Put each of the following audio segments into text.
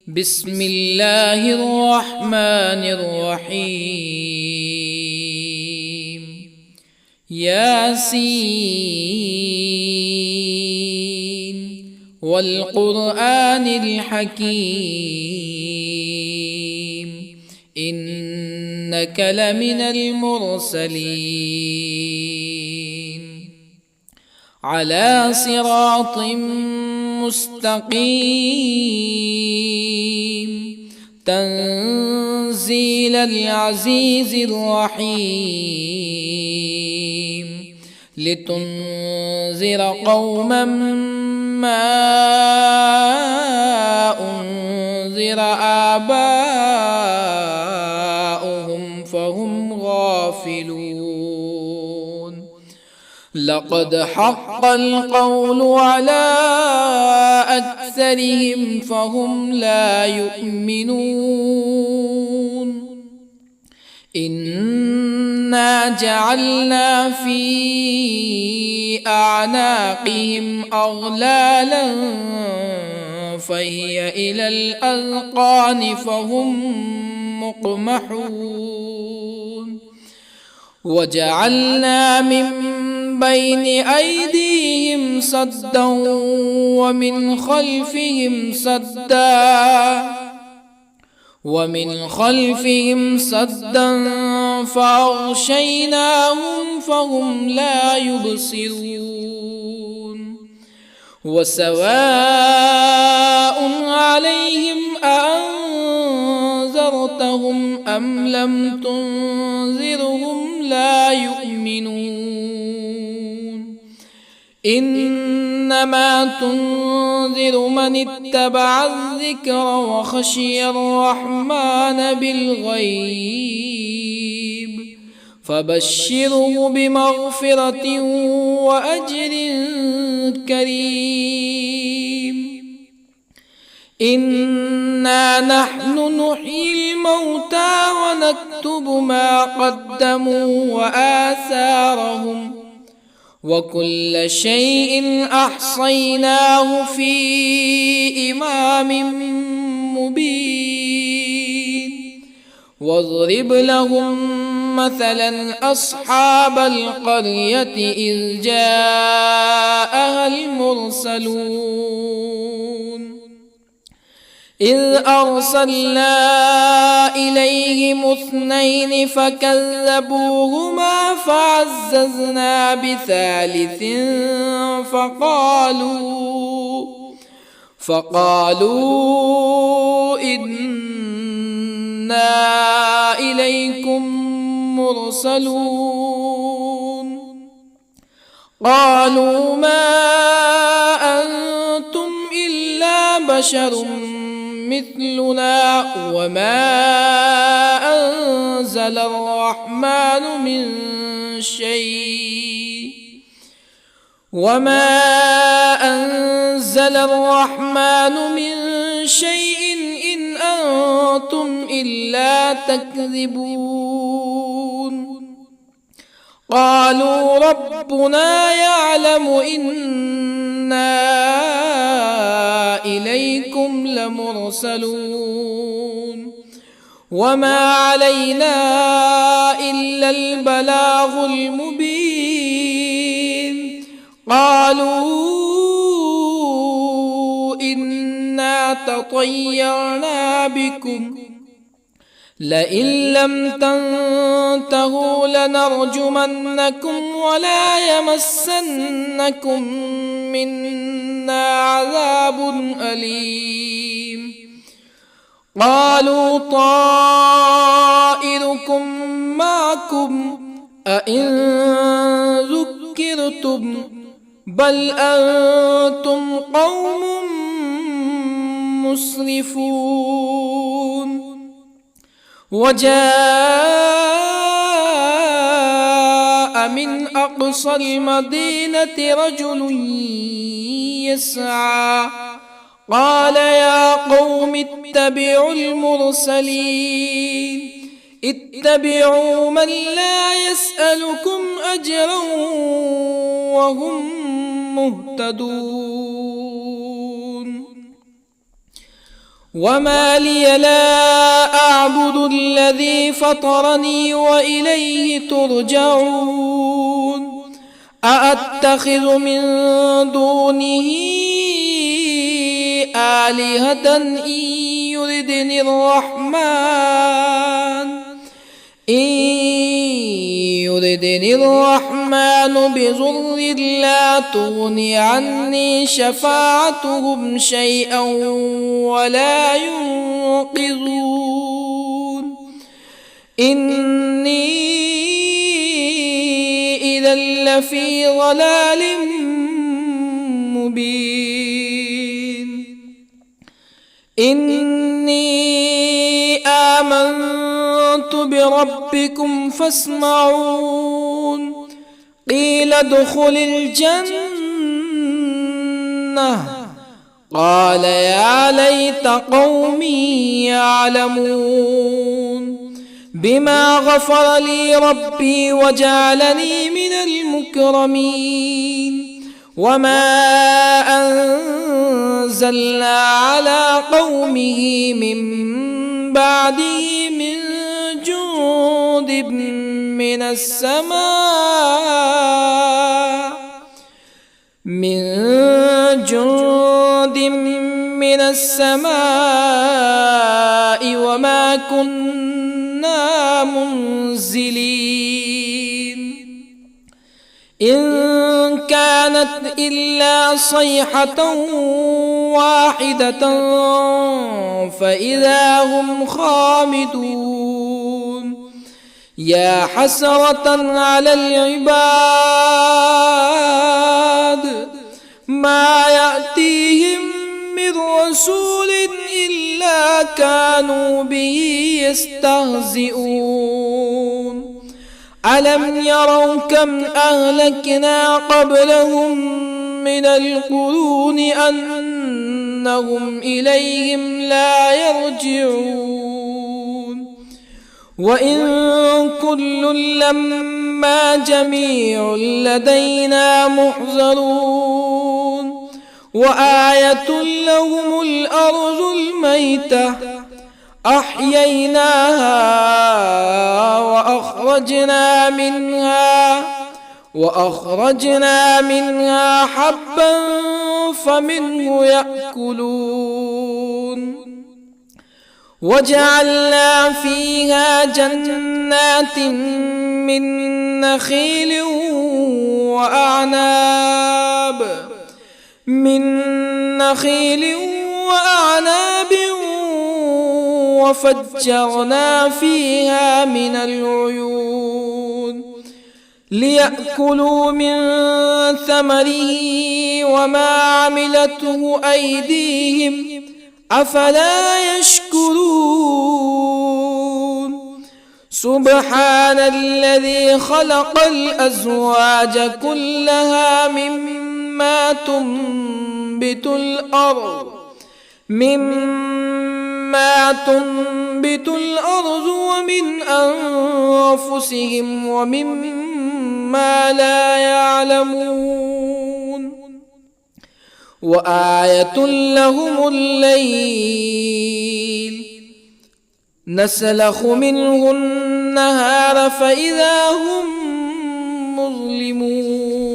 بسم الله الرحمن الرحيم. ياسين والقرآن الحكيم إنك لمن المرسلين على صراط مستقيم تنزيل العزيز الرحيم لتنذر قوما ما أنذر آباؤهم فهم غافلون. لقد حق القول على أكثرهم فهم لا يؤمنون. إنا جعلنا في أعناقهم أغلالا فهي إلى الأذقان فهم مقمحون. وجعلنا من بين أيديهم سدا ومن خلفهم سدا فأغشيناهم فهم لا يبصرون. وسواء عليهم أأنذرتهم أم لم تنذرهم لا يؤمنون. إنما تنذر من اتبع الذكر وخشي الرحمن بالغيب فبشره بمغفرة وأجر كريم. إنا نحن نحيي الموتى ونكتب ما قدموا وآثارهم وكل شيء أحصيناه في إمام مبين. واضرب لهم مثلا أصحاب القرية إذ جاءها المرسلون إذ أرسلنا إليهم اثنين فكذبوهما فعززنا بثالث فقالوا إنا إليكم مرسلون. قالوا ما أنتم إلا بشر مثلنا وما أنزل الرحمن من شيء إن أنتم إلا تكذبون. قالوا ربنا يعلم إنا إليكم لمرسلون وما علينا إلا البلاغ المبين. قالوا إنا تطيرنا بكم لئن لم تنتهوا لنرجمنكم ولا يمسنكم منا عذاب أليم. قالوا طائركم معكم أئن ذكرتم بل أنتم قوم مسرفون. وجاء من أقصى المدينة رجل يسعى قال يا قوم اتبعوا المرسلين اتبعوا من لا يسألكم أجرا وهم مهتدون. وما لي لا أعبد الذي فطرني وإليه ترجعون أأتخذ من دونه آلهة يردني الرحمن بضر لا تغن عني شفاعتهم شيئا ولا ينقذون إني إذا لفي ضلال مبين إني آمنت بربكم فاسمعون قيل ادخل الجنة قال يا ليت قومي يعلمون بما غفر لي ربي وجعلني من المكرمين وما أنزلنا على قومه من بعده من جند من السماء وما كنا منزلين إن كانت إلا صيحة واحدة فإذا هم خامدون يا حسرة على العباد ما يأتيهم من رسول إلا كانوا به يستهزئون ألم يروا كم أهلكنا قبلهم من القرون أنهم إليهم لا يرجعون وإن كل لما جميع لدينا محضرون وآية لهم الأرض الميتة أحييناها وأخرجنا منها حبا فمنه يأكلون وجعلنا فيها جنات من نخيل وأعناب وفجرنا فيها من العيون ليأكلوا من ثمره وما عملته أيديهم أفلا يشكرون سبحان الذي خلق الأزواج كلها مما تنبت الأرض ومن أنفسهم ومما لا يعلمون وآية لهم الليل نسلخ منه النهار فإذا هم مظلمون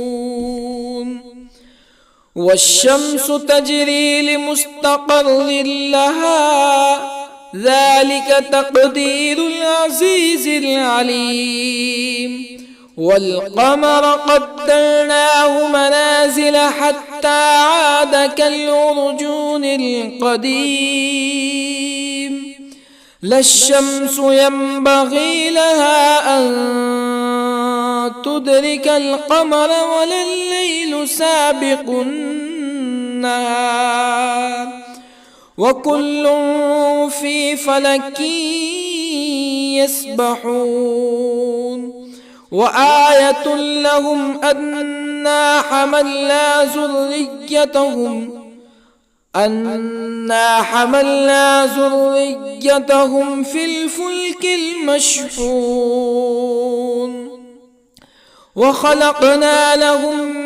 والشمس تجري لمستقر لها ذلك تقدير العزيز العليم والقمر قدرناه منازل حتى عاد كالعرجون القديم لا الشمس ينبغي لها أن تدرك القمر ولا الليل سابق النهار وكل في فلك يسبحون وآية لهم أنا حملنا ذريتهم في الفلك المشحون وخلقنا لهم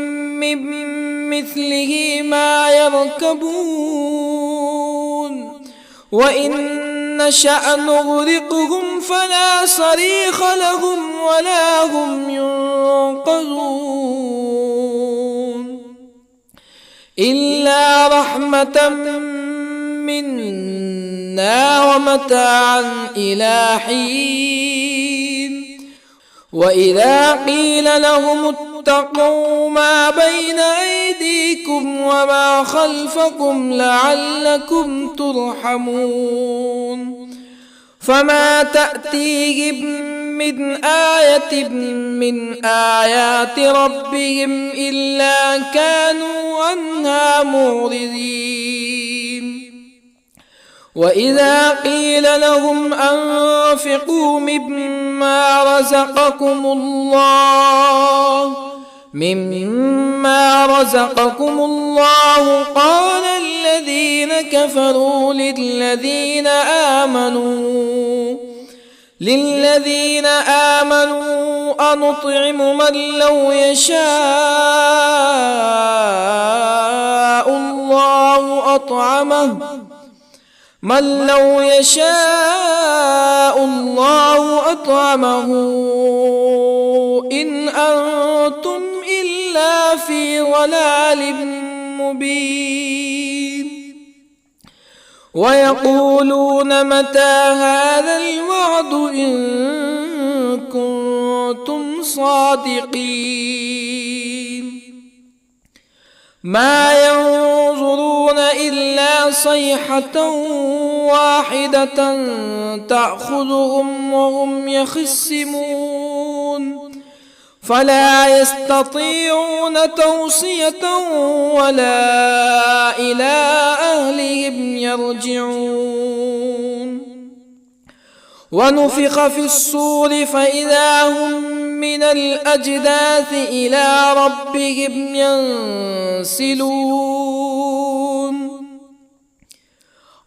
من مثله ما يركبون وإن نشأ نغرقهم فلا صريخ لهم ولا هم ينقذون إلا رحمة منا ومتاعا إلى حين وإذا قيل لهم اتقوا ما بين أيديكم وما خلفكم لعلكم ترحمون فما تأتيهم من آية من آيات ربهم إلا كانوا عنها معرضين وإذا قيل لهم أنفقوا مما رزقكم الله قال الذين كفروا للذين آمنوا أنطعم من لو يشاء الله أطعمه إن أنتم إلا في ضلال مبين ويقولون متى هذا الوعد إن كنتم صادقين ما ينظرون إلا صيحة واحدة تأخذهم وهم يخصمون فلا يستطيعون توصية ولا إلى أهلهم يرجعون ونفخ في الصور فإذا هم من الأجداث إلى ربهم ينسلون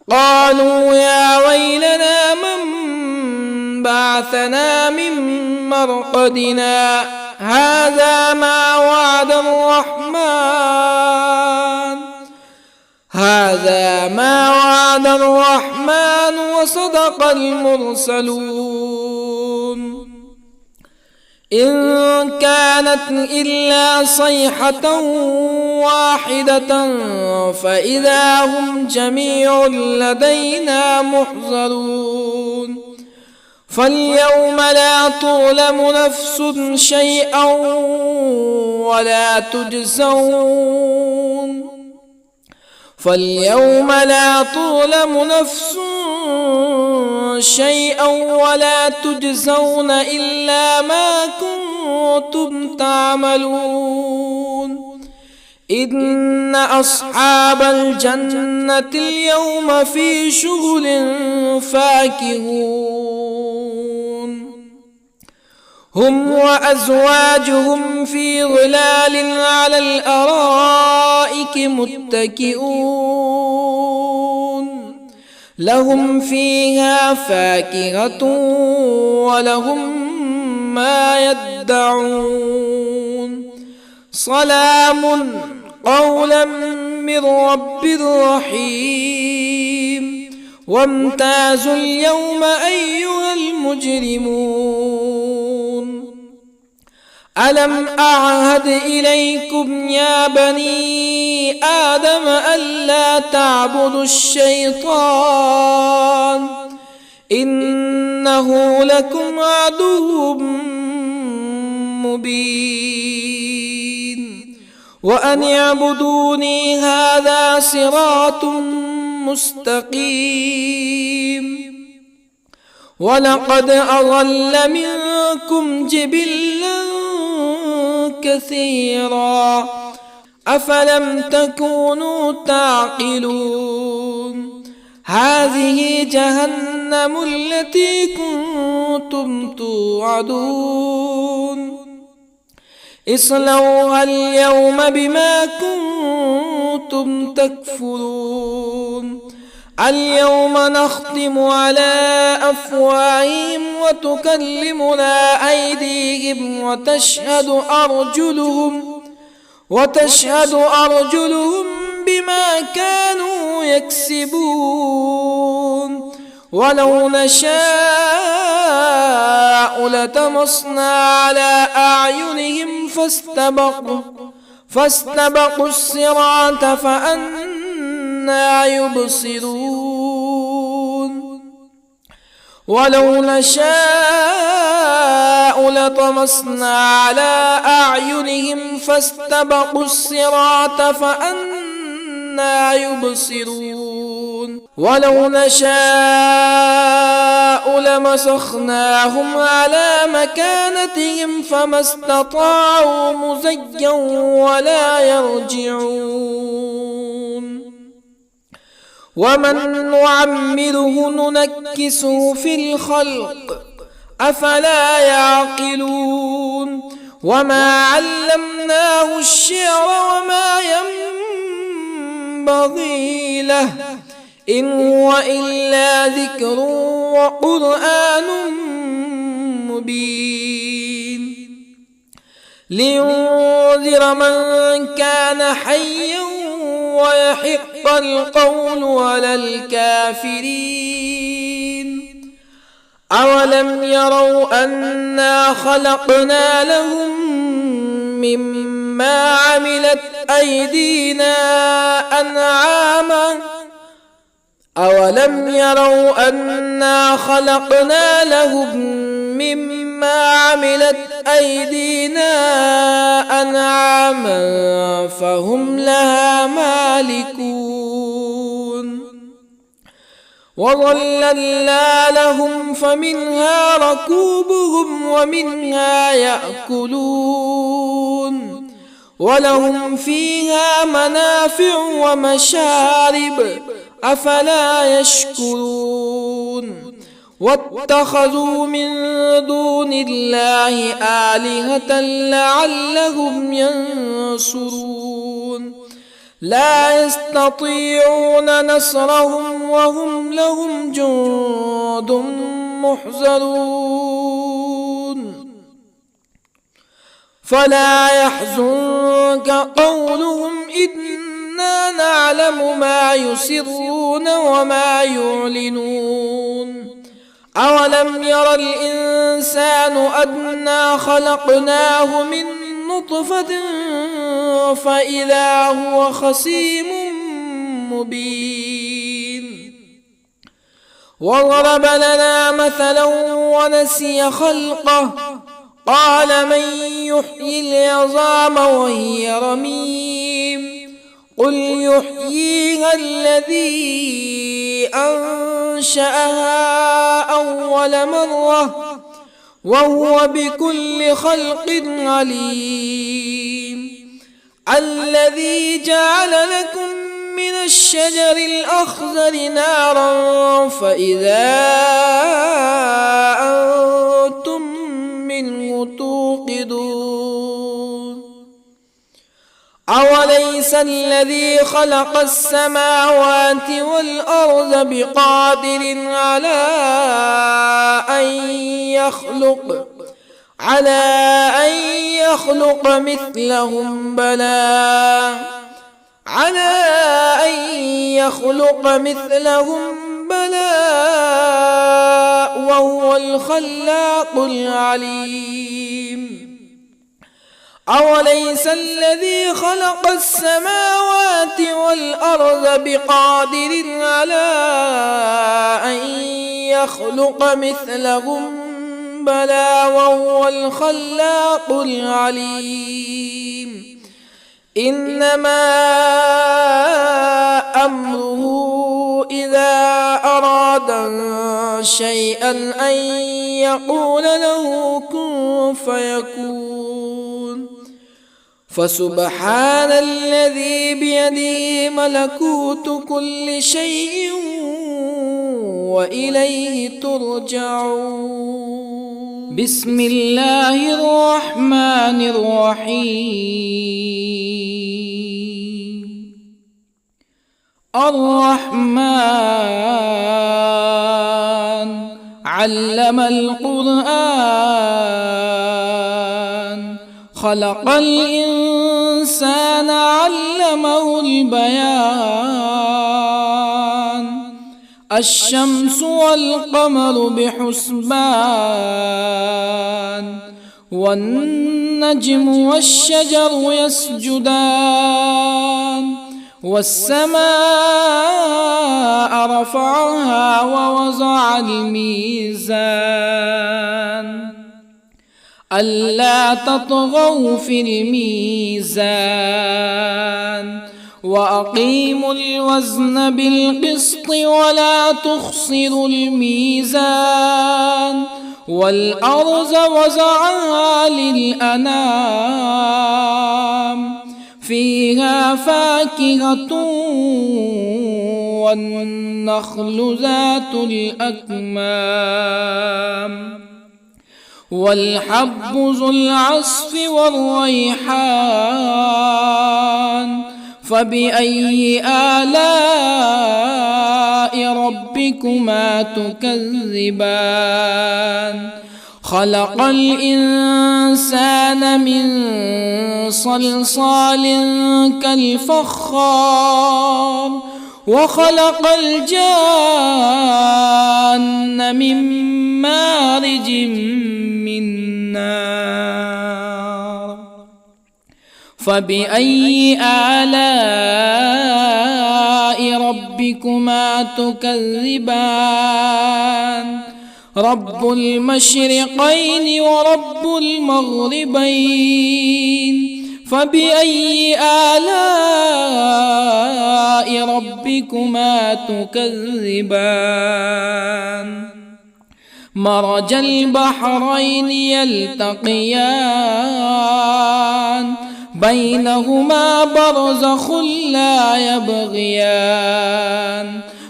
قالوا يا ويلنا من بعثنا من مرقدنا هذا ما وعد الرحمن وصدق المرسلون إن كانت إلا صيحة واحدة فإذا هم جميع لدينا محضرون فاليوم لا تظلم نفس شيئا ولا تجزون إلا ما كنتم تعملون إن أصحاب الجنة اليوم في شغل فاكهون هم وأزواجهم في ظلال على الأرائك متكئون لهم فيها فاكهة ولهم ما يدعون سلام قولا من رب رحيم وامتازوا اليوم أيها المجرمون ألم أعهد إليكم يا بني آدم ألا تعبدوا الشيطان إنه لكم عدو مبين وأن اعبدوني هذا صراط مستقيم ولقد أضل منكم جبلا كثيرا أفلم تكونوا تعقلون هذه جهنم التي كنتم توعدون اصلوها اليوم بما كنتم تكفرون اليوم نختم على أفواههم وتكلمنا أيديهم وتشهد أرجلهم بما كانوا يكسبون ولو نشاء لطمسنا على أعينهم فاستبقوا الصراط فأنى يبصرون ولو نشاء لطمسنا على أعينهم فاستبقوا الصراط فأنى يبصرون ولو نشاء لمسخناهم على مكانتهم فما استطاعوا مزيا ولا يرجعون ومن نعمره ننكسه في الخلق أفلا يعقلون وما علمناه الشعر وما ينبغي له إن هو إلا ذكر وقرآن مبين لينذر من كان حيا ويحق القول على الكافرين أولم يروا أنا خلقنا لهم مما عملت أيدينا أنعاما أولم يروا أنا خلقنا لهم مما عملت أيدينا أنعاما فهم لها مالكون وظللنا لهم فمنها ركوبهم ومنها يأكلون ولهم فيها منافع ومشارب أفلا يشكرون واتخذوا من دون الله آلهة لعلهم ينصرون لا يستطيعون نصرهم وهم لهم جند محضرون فلا يحزنك قولهم إنا نعلم ما يسرون وما يعلنون أولم ير الإنسان أنا خلقناه من نطفة فإذا هو خصيم مبين وضرب لنا مثلا ونسي خلقه قال من يحيي العظام وهي رميم قل يحييها الذي أنشأها أول مرة وهو بكل خلق عليم الذي جعل لكم من الشجر الأخضر نارا فإذا أنتم منه توقدون أوليس الذي خلق السماوات والأرض بقادر على أن يخلق مثلهم بلى وهو الخلاق العليم أوليس الذي خلق السماوات والأرض بقادر على أن يخلق مثلهم بلى وهو الخلاق العليم إنما أمره إذا أراد شيئا أن يقول له كن فيكون فسبحان الذي بيده ملكوت كل شيء وإليه ترجعون بسم الله الرحمن الرحيم الرحمن علم القرآن خلق الإنسان الإنسان علمه البيان الشمس والقمر بحسبان والنجم والشجر يسجدان والسماء رفعها ووضع الميزان ألا تطغوا في الميزان وأقيموا الوزن بالقسط ولا تخسروا الميزان والأرض وضعها للأنام فيها فاكهة والنخل ذات الأكمام والحب ذو العصف والريحان فبأي آلاء ربكما تكذبان خلق الإنسان من صلصال كالفخار وخلق الجان من مارج من نار فبأي آلاء ربكما تكذبان رب المشرقين ورب المغربين فبأي آلاء ربكما تكذبان مرج البحرين يلتقيان بينهما برزخ لا يبغيان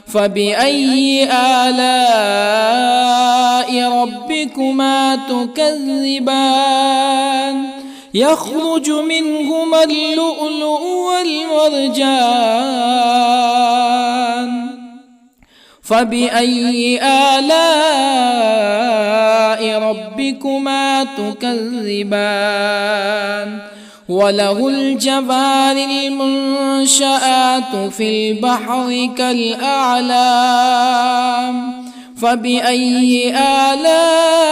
فبأي آلاء ربكما تكذبان يخرج منهما اللؤلؤ والمرجان فبأي آلاء ربكما تكذبان وله الجوار المنشآت في البحر كالأعلام فبأي آلاء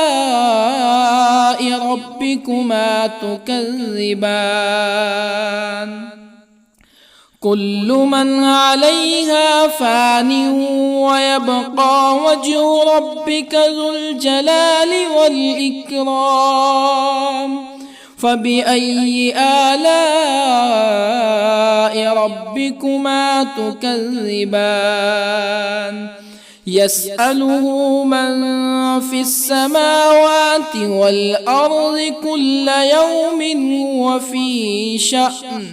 ربكما تكذبان كل من عليها فان ويبقى وجه ربك ذو الجلال والإكرام فبأي آلاء ربكما تكذبان يسأله من في السماوات والأرض كل يوم هو في شأن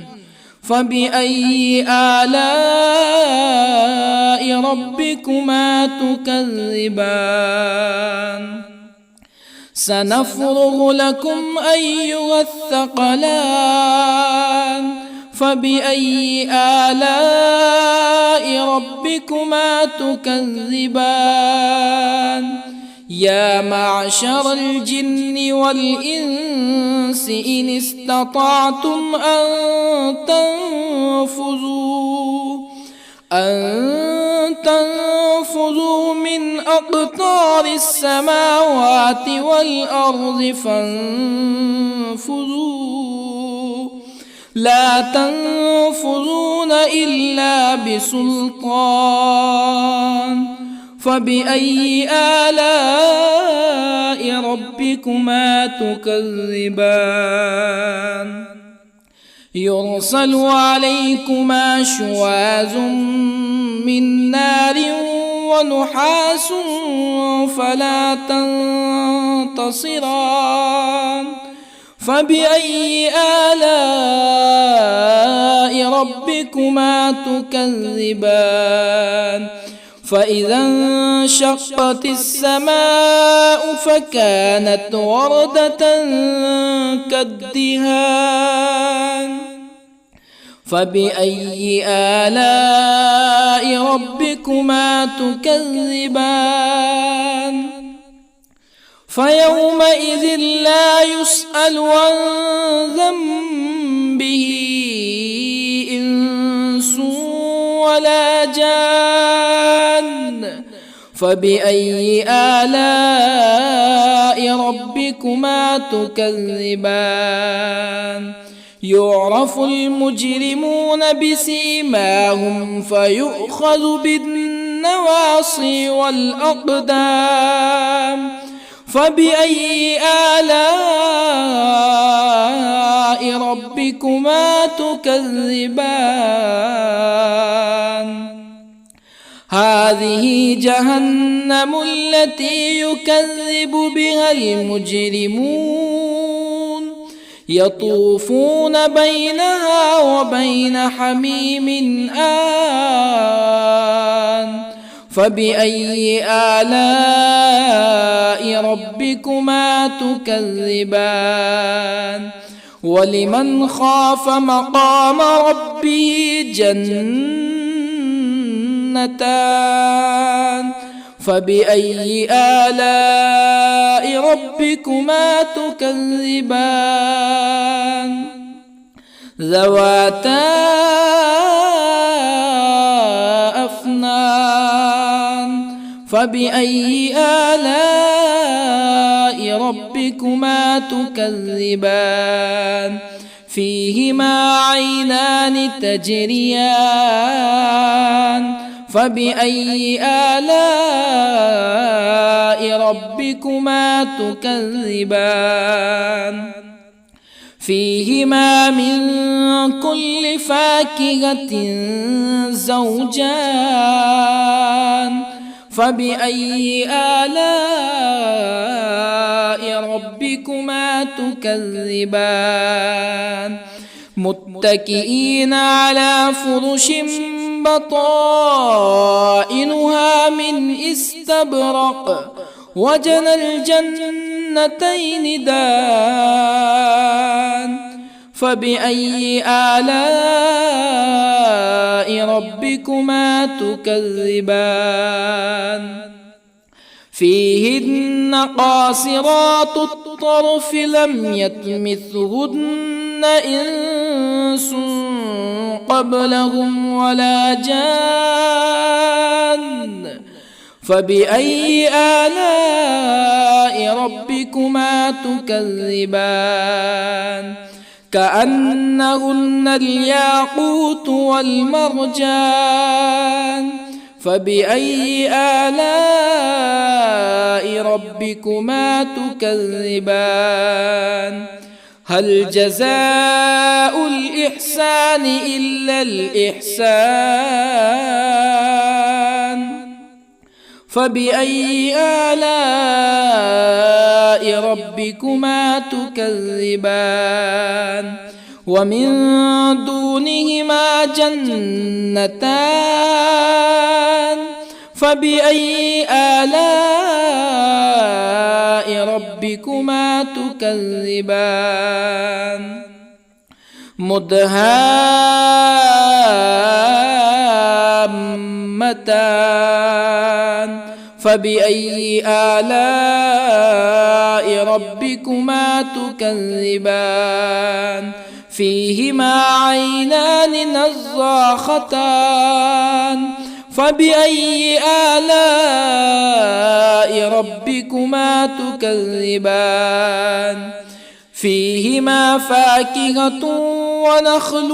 فبأي آلاء ربكما تكذبان سنفرغ لكم أيها الثقلان فبأي آلاء ربكما تكذبان يا معشر الجن والإنس إن استطعتم أن تنفذوا من أقطار السماوات والأرض فانفذوا لا تنفذون إلا بسلطان فبأي آلاء ربكما تكذبان يرسل عليكما شواظ من نار ونحاس فلا تنتصران فبأي آلاء ربكما تكذبان فإذا انشقت السماء فكانت وردة كالدهان فبأي آلاء ربكما تكذبان فيومئذ لا يسأل عن ذنبه جان فبأي آلاء ربكما تكذبان يعرف المجرمون بسيماهم فيؤخذ بالنواصي والأقدام فبأي آلاء ربكما تكذبان هذه جهنم التي يكذب بها المجرمون يطوفون بينها وبين حميم آن فبأي آلاء ربكما تكذبان ولمن خاف مقام ربه جنتان فبأي آلاء ربكما تكذبان ذواتا أفنان فبأي آلاء ربكما تكذبان فيهما عينان تجريان فبأي آلاء ربكما تكذبان فيهما من كل فاكهة زوجان فبأي آلاء ربكما تكذبان متكئين على فرش بطائنها من استبرق وجنى الجنتين دان فبأي آلاء ربكما تكذبان فيهن قاصرات الطرف لم يطمثهن إنس قبلهم ولا جان فبأي آلاء ربكما تكذبان كأنهن الياقوت والمرجان فبأي آلاء ربكما تكذبان هل جزاء الإحسان إلا الإحسان فبأي آلاء ربكما تكذبان ومن دونهما جنتان فبأي آلاء ربكما تكذبان مدهامتان فبأي آلاء ربكما تكذبان فيهما عينان نضاختان فبأي آلاء ربكما تكذبان فيهما فاكهة ونخل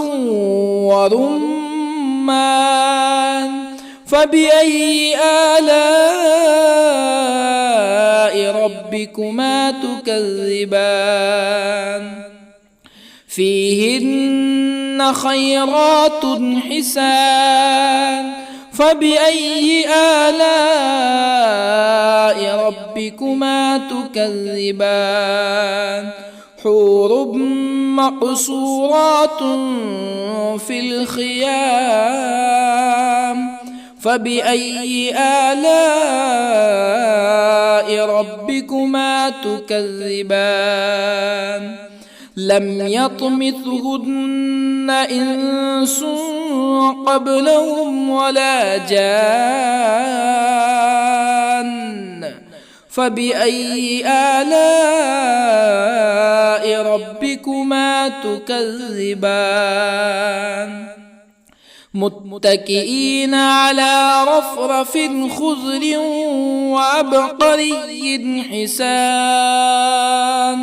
ورمان فبأي آلاء ربكما تكذبان فيهن خيرات حسان فبأي آلاء ربكما تكذبان حور مقصورات في الخيام فبأي آلاء ربكما تكذبان لم يطمثهن إنس قبلهم ولا جان فبأي آلاء ربكما تكذبان متكئين على رفرف خضر وعبقري حسان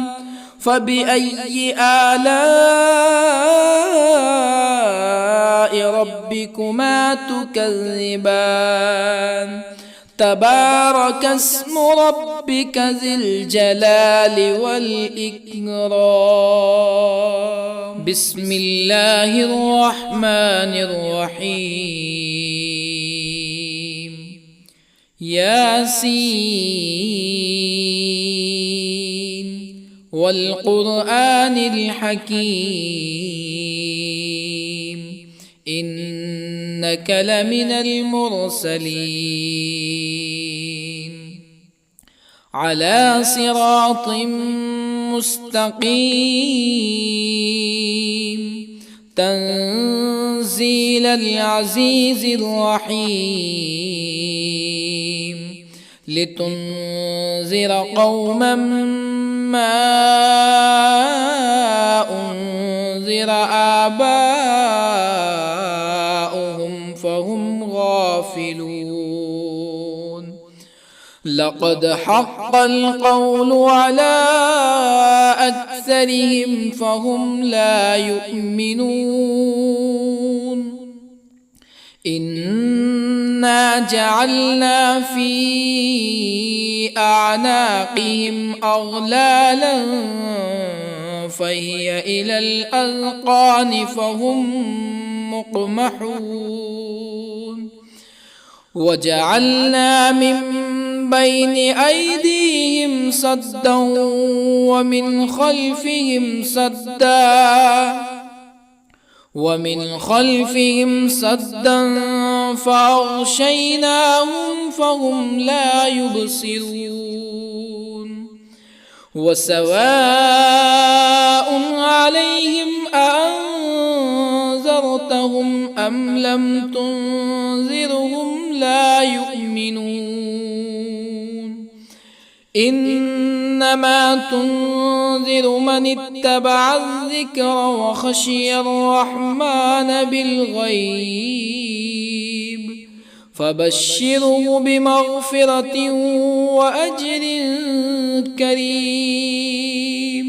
فبأي آلاء ربكما تكذبان تبارك اسم ربك ذي الجلال والإكرام. بسم الله الرحمن الرحيم. ياسين والقرآن الحكيم إنك لمن المرسلين على صراط مستقيم تنزيل العزيز الرحيم لتنذر قوما ما أنذر آباؤهم فهم غافلون. لقد حق القول على أكثرهم فهم لا يؤمنون. إنا جعلنا في أعناقهم أغلالا فهي إلى الأذقان فهم مقمحون. وجعلنا من بين أيديهم سدا ومن خلفهم سدا فأغشيناهم فهم لا يبصرون. وسواء عليهم أأنذرتهم أم لم تنذرهم لا يؤمنون. إنما تنذر من اتبع الذكر وخشي الرحمن بالغيب فبشره بمغفرة وأجر كريم.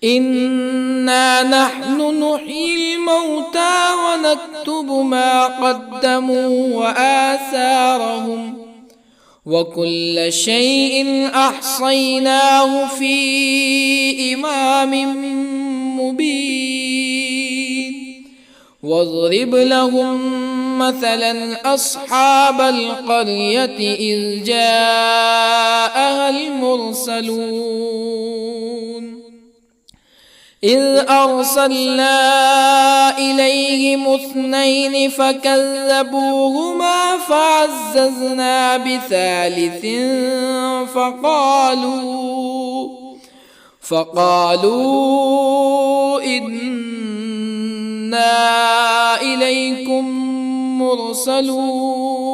إنا نحن نحيي الموتى ونكتب ما قدموا وآثارهم وكل شيء أحصيناه في إمام مبين. واضرب لهم مثلا أصحاب القرية إذ جاءها المرسلون إذ أرسلنا إليهم اثنين فكذبوهما فعززنا بثالث فقالوا إنا إليكم مرسلون.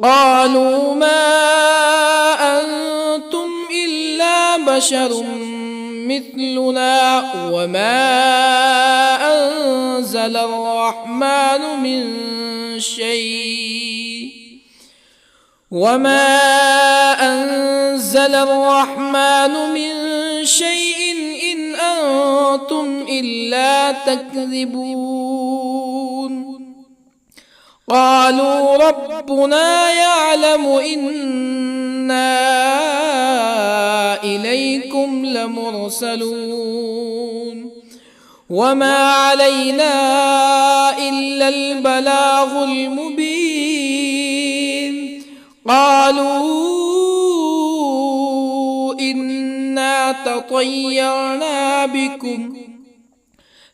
قالوا ما أنتم إلا بشر مثلنا وما أنزل الرحمن من شيء إن أنتم إلا تكذبون. قالوا ربنا يعلم إنا إليكم لمرسلون وما علينا إلا البلاغ المبين. قالوا إنا تطيرنا بكم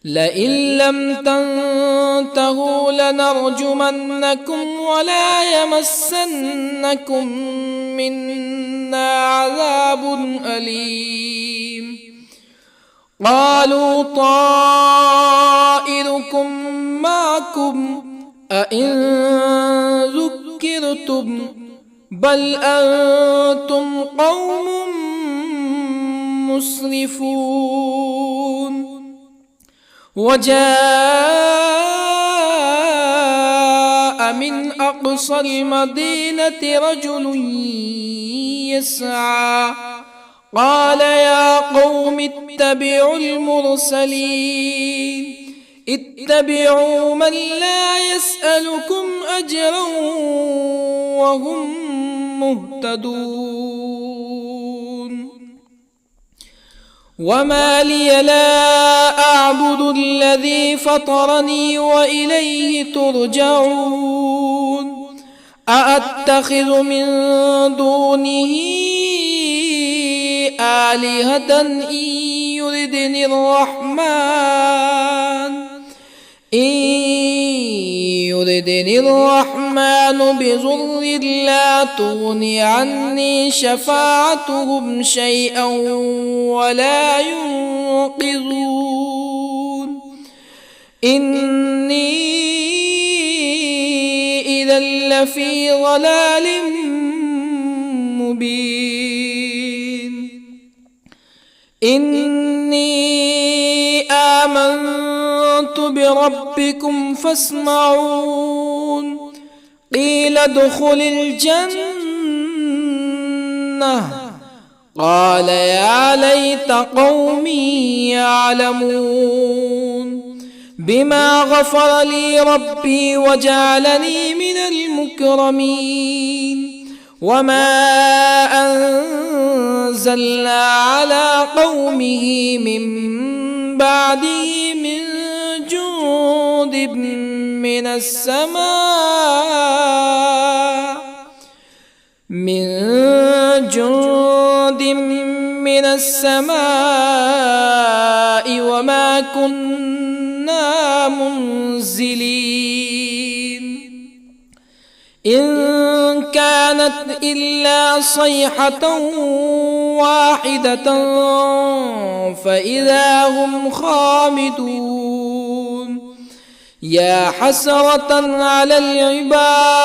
لئن لم تنتهوا لنرجمنكم ولا يمسنكم منا عذاب أليم. قالوا طائركم معكم أئن ذكرتم بل أنتم قوم مسرفون. وجاء من أقصى المدينة رجل يسعى قال يا قوم اتبعوا المرسلين اتبعوا من لا يسألكم أجرا وهم مهتدون وما لي لا أعبد الذي فطرني وإليه ترجعون أأتخذ من دونه آلهة إن يردني الرحمن بضر لا تغن عني شفاعتهم شيئا ولا ينقذون إني إذا لفي ضلال مبين إني آمنت بربكم فاسمعون قيل ادخل الجنة قال يا ليت قومي يعلمون بما غفر لي ربي وجعلني من المكرمين وما أنزلنا على قومه من بعده من جند من السماء وما كنا منزلين إن كانت إلا صيحة واحدة فإذا هم خامدون يا حسرة على العباد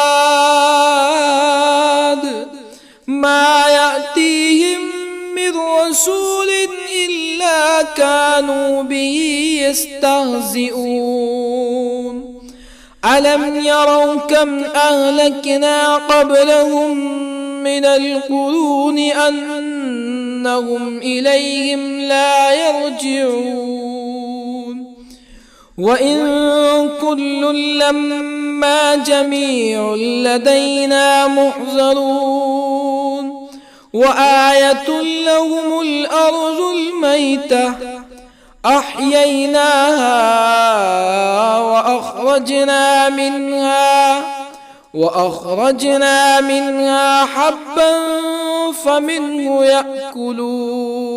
ما يأتيهم من رسول إلا كانوا به يستهزئون ألم يروا كم أهلكنا قبلهم من القرون أنهم إليهم لا يرجعون وإن كل لما جميع لدينا محضرون وآية لهم الأرض الميتة أحييناها وأخرجنا منها حبا فمنه يأكلون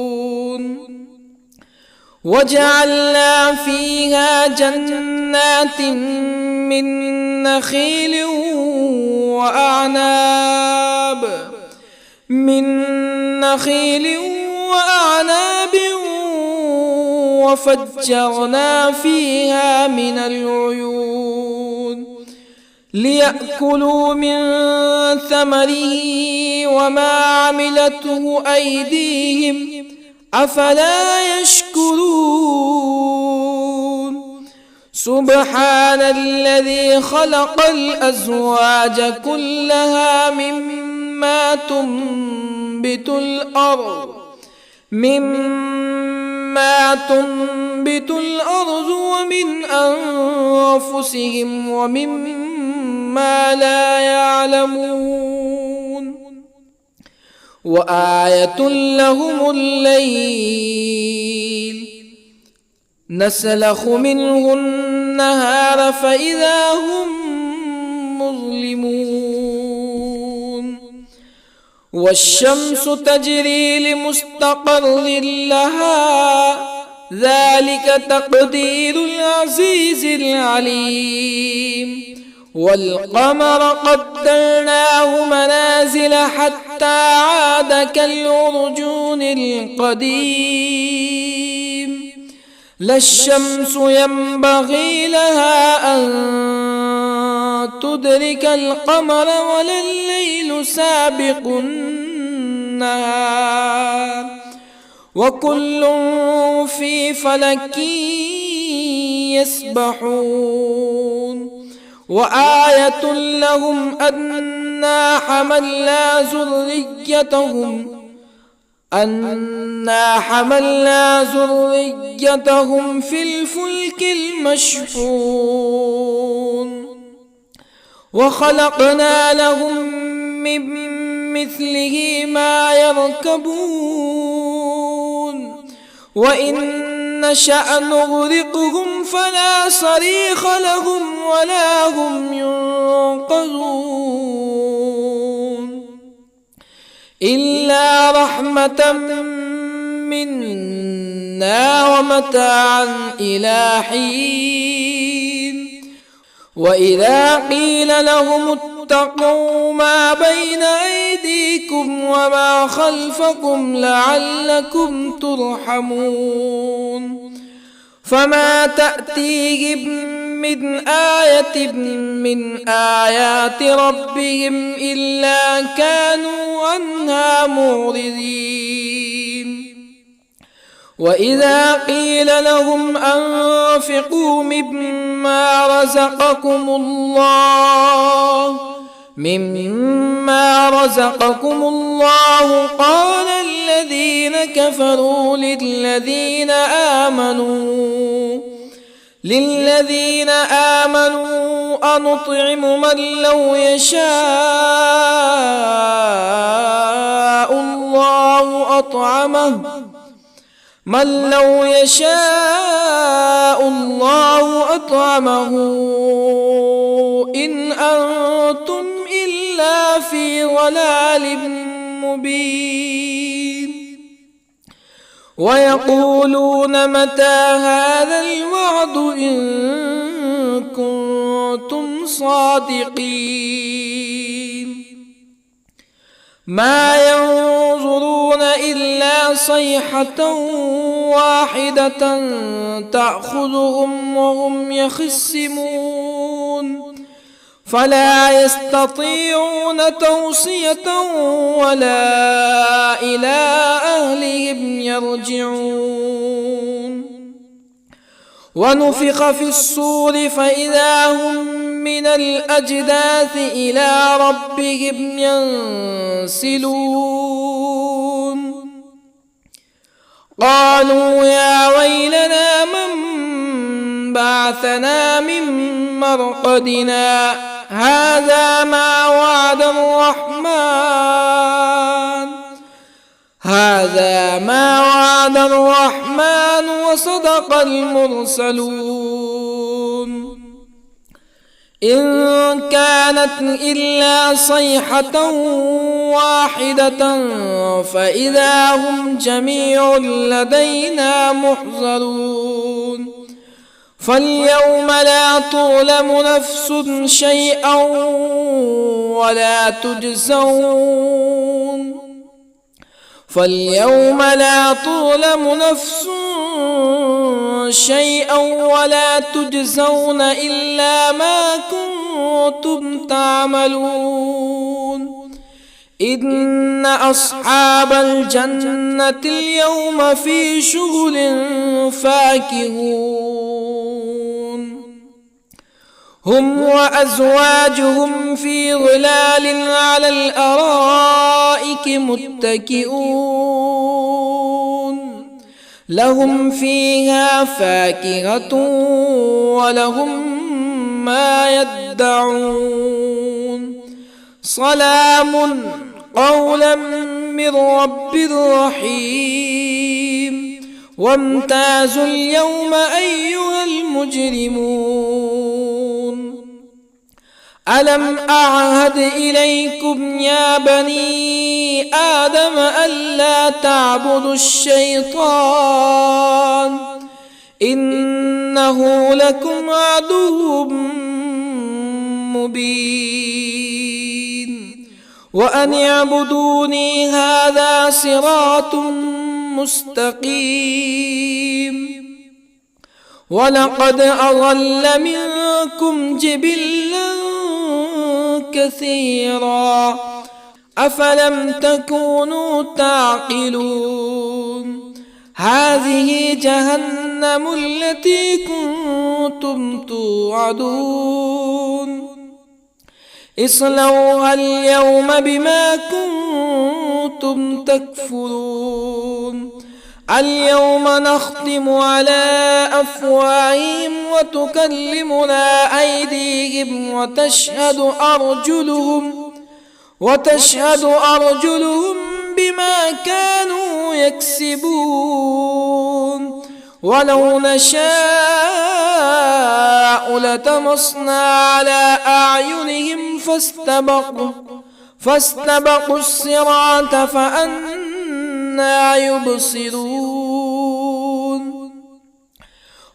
وجعلنا فيها جنات من نخيل وأعناب وفجرنا فيها من العيون ليأكلوا من ثمره وما عملته أيديهم أفلا يشكرون سبحان الذي خلق الأزواج كلها مما تنبت الأرض ومن أنفسهم ومما لا يعلمون وآية لهم الليل نسلخ منه النهار فإذا هم مظلمون والشمس تجري لمستقر لها ذلك تقدير العزيز العليم والقمر قدرناه منازل حتى عاد كالعرجون القديم لا الشمس ينبغي لها أن تدرك القمر ولا الليل سابق النهار وكل في فلك يسبحون وآية لهم أنا حملنا ذريتهم في الفلك المشحون وخلقنا لهم من مثله ما يركبون وإن نشأ نغرقهم فلا صريخ لهم ولا هم ينقذون إلا رحمة منا ومتاعا إلى حين وإذا قيل لهم اتقوا ما بين أيديكم وما خلفكم لعلكم ترحمون فما تأتيهم من آية من آيات ربهم إلا كانوا عنها معرضين وإذا قيل لهم أنفقوا مما رزقكم الله قال الذين كفروا للذين آمنوا أنطعم من لو يشاء الله أطعمه إن أنتم إلا في ضلال مبين ويقولون متى هذا الوعد إن كنتم صادقين ما ينظرون إلا صيحة واحدة تأخذهم وهم يخصمون فلا يستطيعون توصية ولا إلى أهلهم يرجعون ونفخ في الصور فإذا هم من الأجداث إلى ربهم ينسلون قالوا يا ويلنا من بعثنا من مرقدنا هذا ما وعد الرحمن وصدق المرسلون إن كانت إلا صيحة واحدة فإذا هم جميع لدينا محضرون فاليوم لا تظلم نفس شيئا ولا تجزون إلا ما كنتم تعملون إن أصحاب الجنة اليوم في شغل فاكهون هم وأزواجهم في ظلال على الأرائك متكئون لهم فيها فاكهة ولهم ما يدعون سلام قولا من رب رحيم وامتازوا اليوم أيها المجرمون ألم أعهد إليكم يا بني آدم ألا تعبدوا الشيطان إنه لكم عدو مبين وأن اعبدوني هذا صراط مستقيم ولقد أضل منكم جبلا كثيرا أفلم تكونوا تعقلون هذه جهنم التي كنتم كنتم توعدون اصلوها اليوم بما كنتم تكفرون اليوم نختم على أفواههم وتكلمنا أيديهم وتشهد أرجلهم بما كانوا يكسبون ولو نشاء لطمسنا على أعينهم فاستبقوا الصراط فأنى يبصرون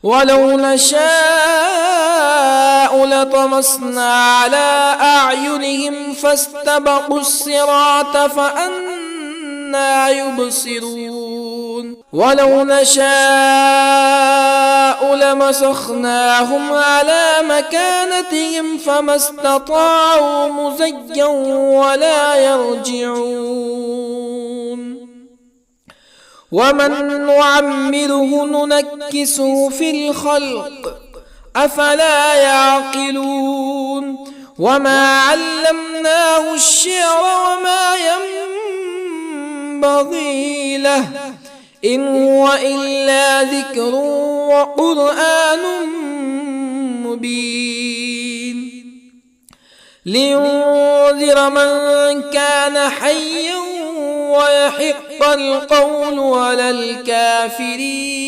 ولو نشاء لطمسنا على أعينهم فاستبقوا الصراط فأنى يبصرون ولو نشاء لمسخناهم على مكانتهم فما استطاعوا مزيا ولا يرجعون ومن نعمره ننكسه في الخلق أفلا يعقلون وما علمناه الشعر وما ينبغي له إن هو إلا ذكر وقرآن مبين لينذر من كان حيا ويحق القول على الكافرين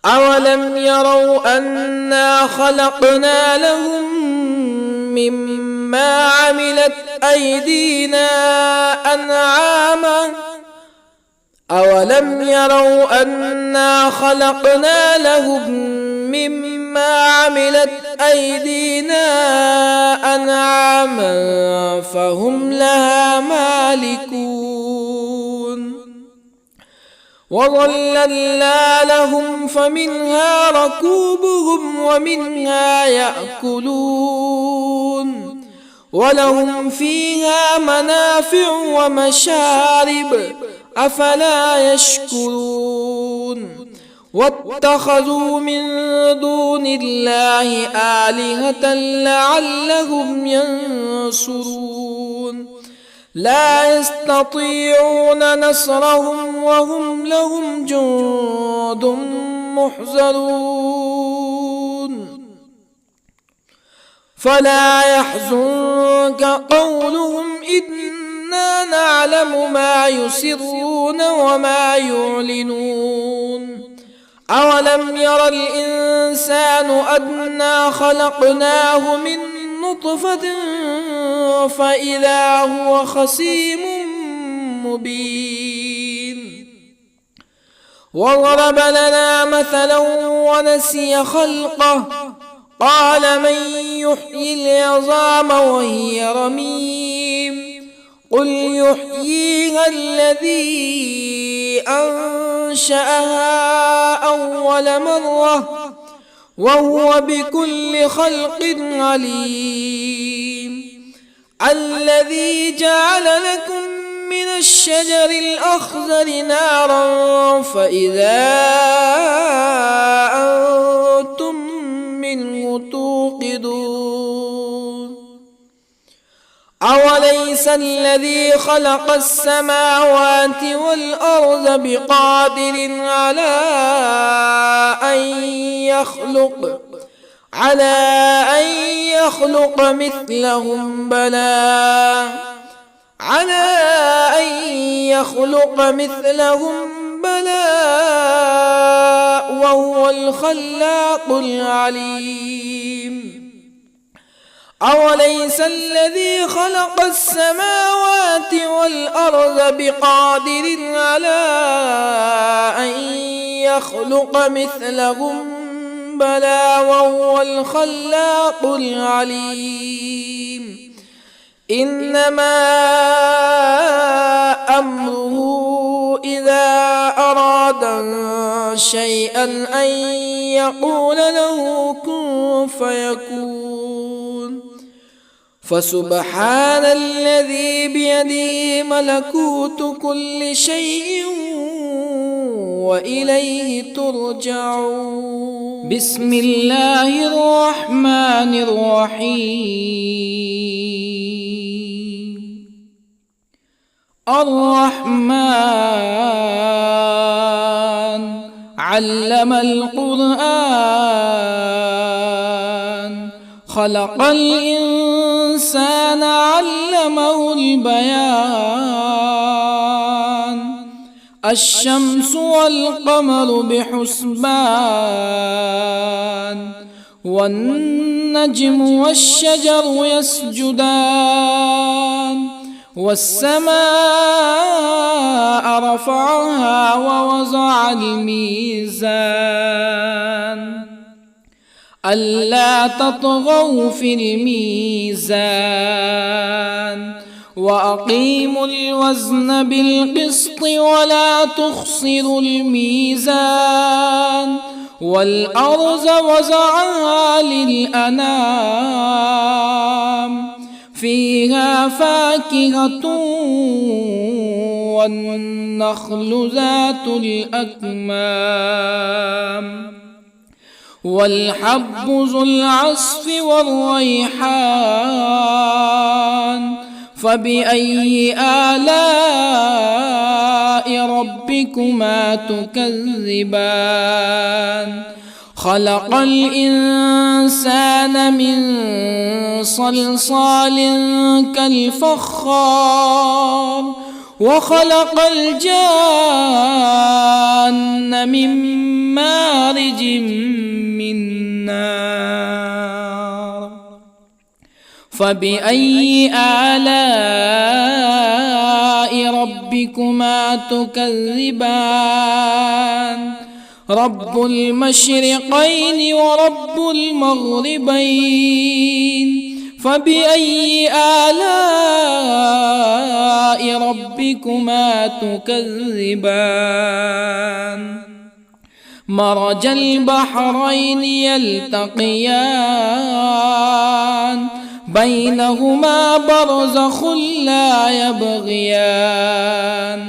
أولم يروا أنا خلقنا لهم مما عملت أيدينا أنعاما أولم يروا أنا خلقنا لهم مما عملت أيدينا أنعاما فهم لها مالكون وظللنا لهم فمنها ركوبهم ومنها يأكلون ولهم فيها منافع ومشارب أفلا يشكرون واتخذوا من دون الله آلهة لعلهم ينصرون لا يستطيعون نصرهم وهم لهم جند محضرون فلا يحزنك قولهم إنا نعلم ما يسرون وما يعلنون أولم ير الإنسان أنا خلقناه من نطفة فإذا هو خصيم مبين وضرب لنا مثلا ونسي خلقه قال من يحيي العظام وهي رميم قل يحييها الذي أنشأها أول مرة وهو بكل خلق عليم الذي جعل لكم من الشجر الأخضر نارا فإذا أنتم منه توقدون أوليس الذي خلق السماوات والأرض بقادر على أن يخلق مثلهم بلى وهو الخلاق العليم أوليس الذي خلق السماوات والأرض بقادر على أن يخلق مثلهم بلى وهو الخلاق العليم إنما أمره إذا أراد شيئا أن يقول له كن فيكون فسبحان الذي بيده ملكوت كل شيء وإليه ترجعون بسم الله الرحمن الرحيم. الرحمن علم القرآن، خلق الإنسان علمه البيان. الشمس والقمر بحسبان، والنجم والشجر يسجدان. والسماء رفعها ووضع الميزان، ألا تطغوا في الميزان، وأقيموا الوزن بالقسط ولا تخسروا الميزان. والأرض وضعها للأنام، فيها فاكهة والنخل ذات الأكمام، والحب ذو العصف والريحان. فبأي آلاء ربكما تكذبان؟ خلق الإنسان من صلصال كالفخار، وخلق الجان من مارج من نار. فبأي آلاء ربكما تكذبان؟ رب المشرقين ورب المغربين. فبأي آلاء ربكما تكذبان؟ مرج البحرين يلتقيان، بينهما برزخ لا يبغيان.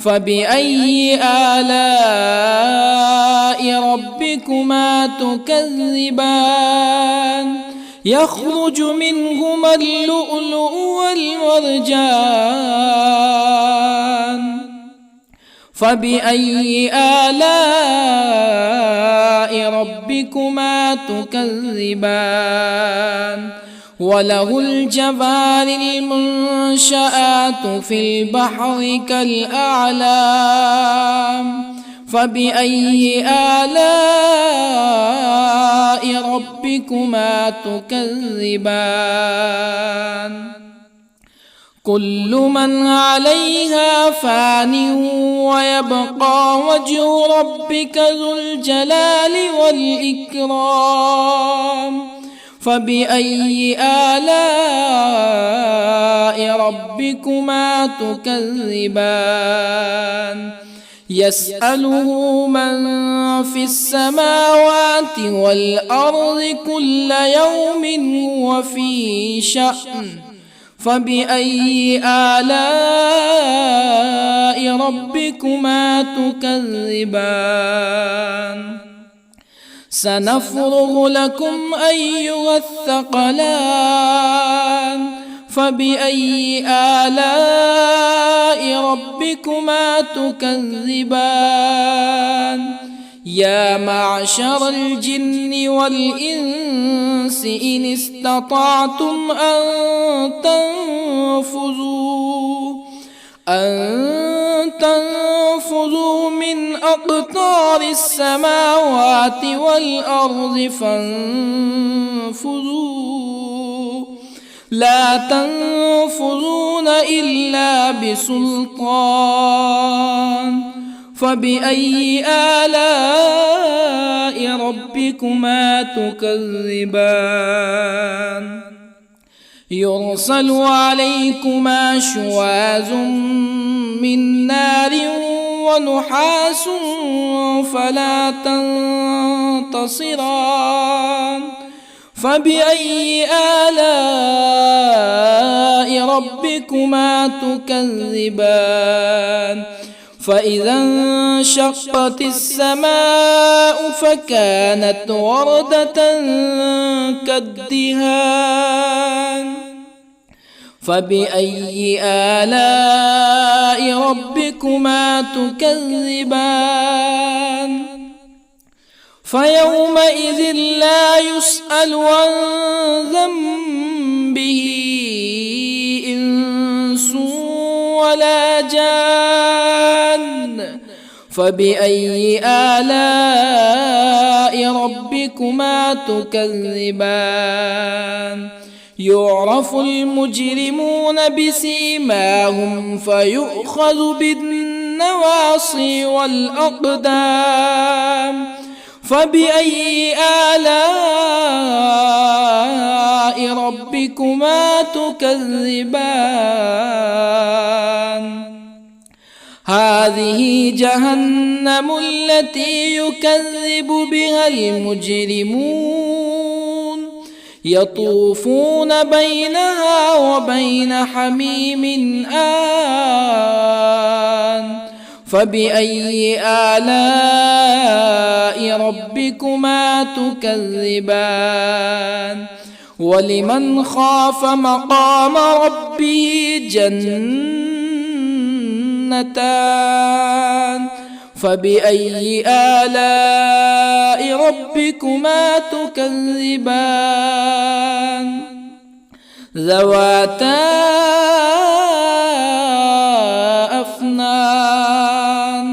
فبأي آلاء ربكما تكذبان؟ يخرج منهما اللؤلؤ والمرجان. فبأي آلاء ربكما تكذبان؟ وله الجوار المنشآت في البحر كالأعلام. فبأي آلاء ربكما تكذبان؟ كل من عليها فان، ويبقى وجه ربك ذو الجلال والإكرام. فبأي آلاء ربكما تكذبان؟ يسأله من في السماوات والأرض كل يوم هو في شأن. فبأي آلاء ربكما تكذبان؟ سنفرغ لكم أيها الثقلان. فبأي آلاء ربكما تكذبان؟ يا معشر الجن والإنس إن استطعتم أن تنفذوا من أقطار السماوات والأرض فانفذوا، لا تنفذون إلا بسلطان. فبأي آلاء ربكما تكذبان؟ يرسل عليكما شواظ من نار ونحاس فلا تنتصران. فبأي آلاء ربكما تكذبان؟ فإذا انشقت السماء فكانت وردة كالدهان فبأي آلاء ربكما تكذبان فيومئذ لا يسأل عن ذنبه إنس ولا جان فبأي آلاء ربكما تكذبان يعرف المجرمون بسيماهم فيؤخذ بالنواصي والأقدام فبأي آلاء ربكما تكذبان هذه جهنم التي يكذب بها المجرمون يطوفون بينها وبين حميم آن فبأي آلاء ربكما تكذبان ولمن خاف مقام ربه جنتان فبأي آلاء ربكما تكذبان ذواتا أفنان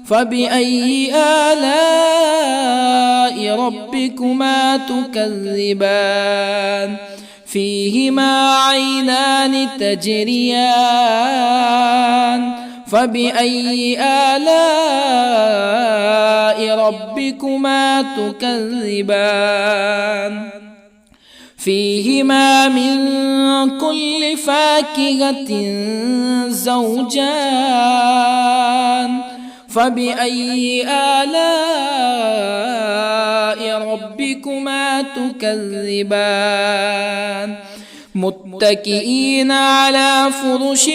فبأي آلاء ربكما تكذبان فيهما عينان تجريان فبأي آلاء ربكما تكذبان فيهما من كل فاكهة زوجان فبأي آلاء ربكما تكذبان متكئين على فرش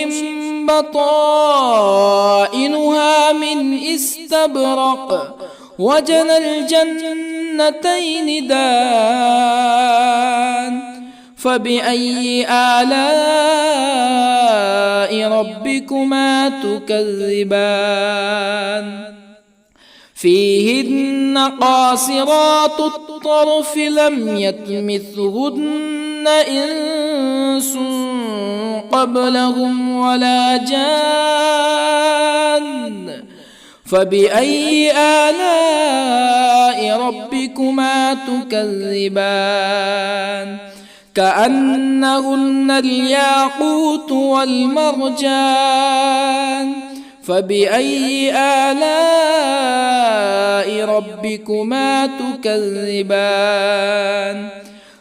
بطائنها من استبرق وجنى الجنتين دان فبأي آلاء ربكما تكذبان فيهن قاصرات الطرف لم يطمثهن إنس قبلهم ولا جان فبأي آلاء ربكما تكذبان كأنهن الياقوت والمرجان فبأي آلاء ربكما تكذبان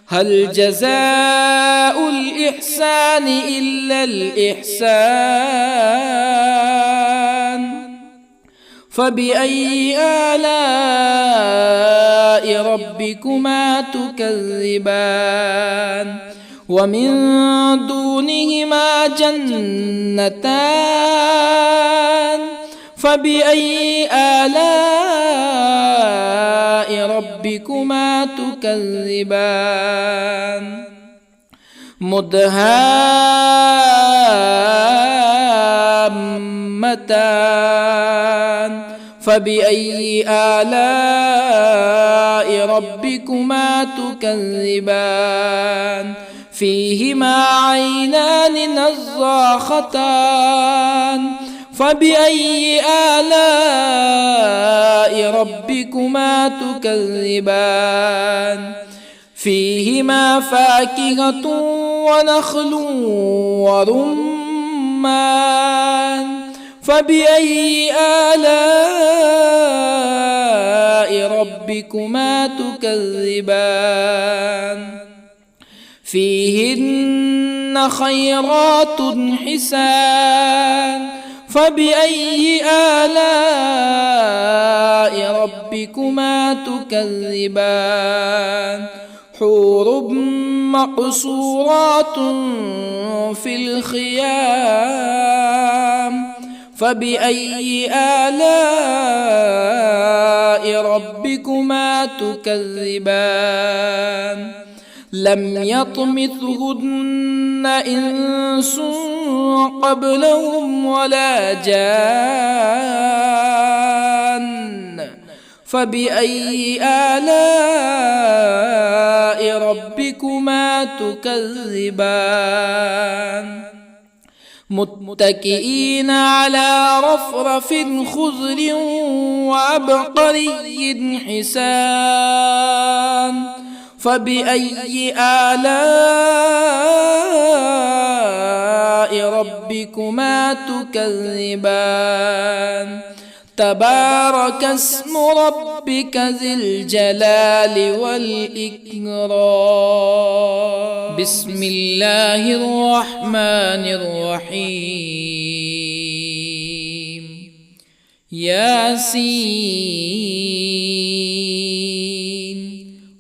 هل جزاء الإحسان إلا الإحسان فبأي آلاء ربكما تكذبان ومن دونهما جنتان فبأي آلاء ربكما تكذبان مدهامتان فبأي آلاء ربكما تكذبان فيهما عينان نضاختان فبأي آلاء ربكما تكذبان فيهما فاكهة ونخل ورمان فبأي آلاء ربكما تكذبان فيهن خيرات حسان فبأي آلاء ربكما تكذبان حور مقصورات في الخيام فبأي آلاء ربكما تكذبان لم يطمثهن إنس قبلهم ولا جان فبأي آلاء ربكما تكذبان متكئين على رفرف خضر وعبقري حسان فبأي آلاء ربكما تكذبان تبارك اسم ربك ذي الجلال والإكرام بسم الله الرحمن الرحيم ياسين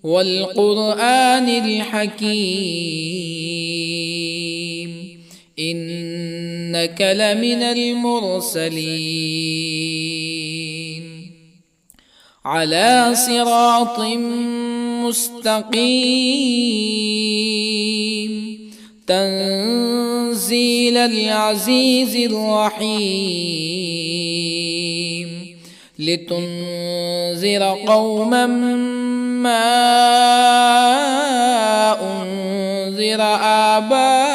والقرآن الحكيم إنك لمن المرسلين على صراط مستقيم تنزيل العزيز الرحيم لتنذر قوما ما أنذر آباؤهم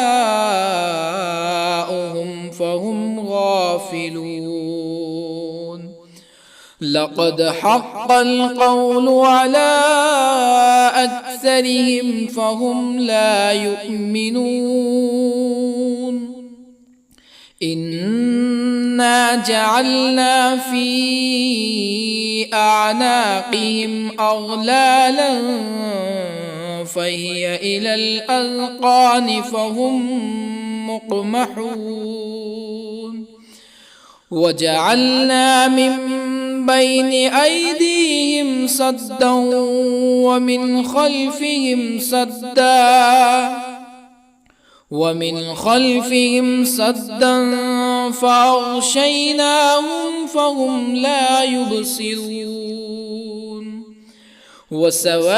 فهم غافلون لقد حق القول على أكثرهم فهم لا يؤمنون إنا جعلنا في أعناقهم أغلالا فهي إلى الأذقان فهم مقمحون وجعلنا من بين أيديهم سدا ومن خلفهم سدا فأغشيناهم فهم لا يبصرون وسواء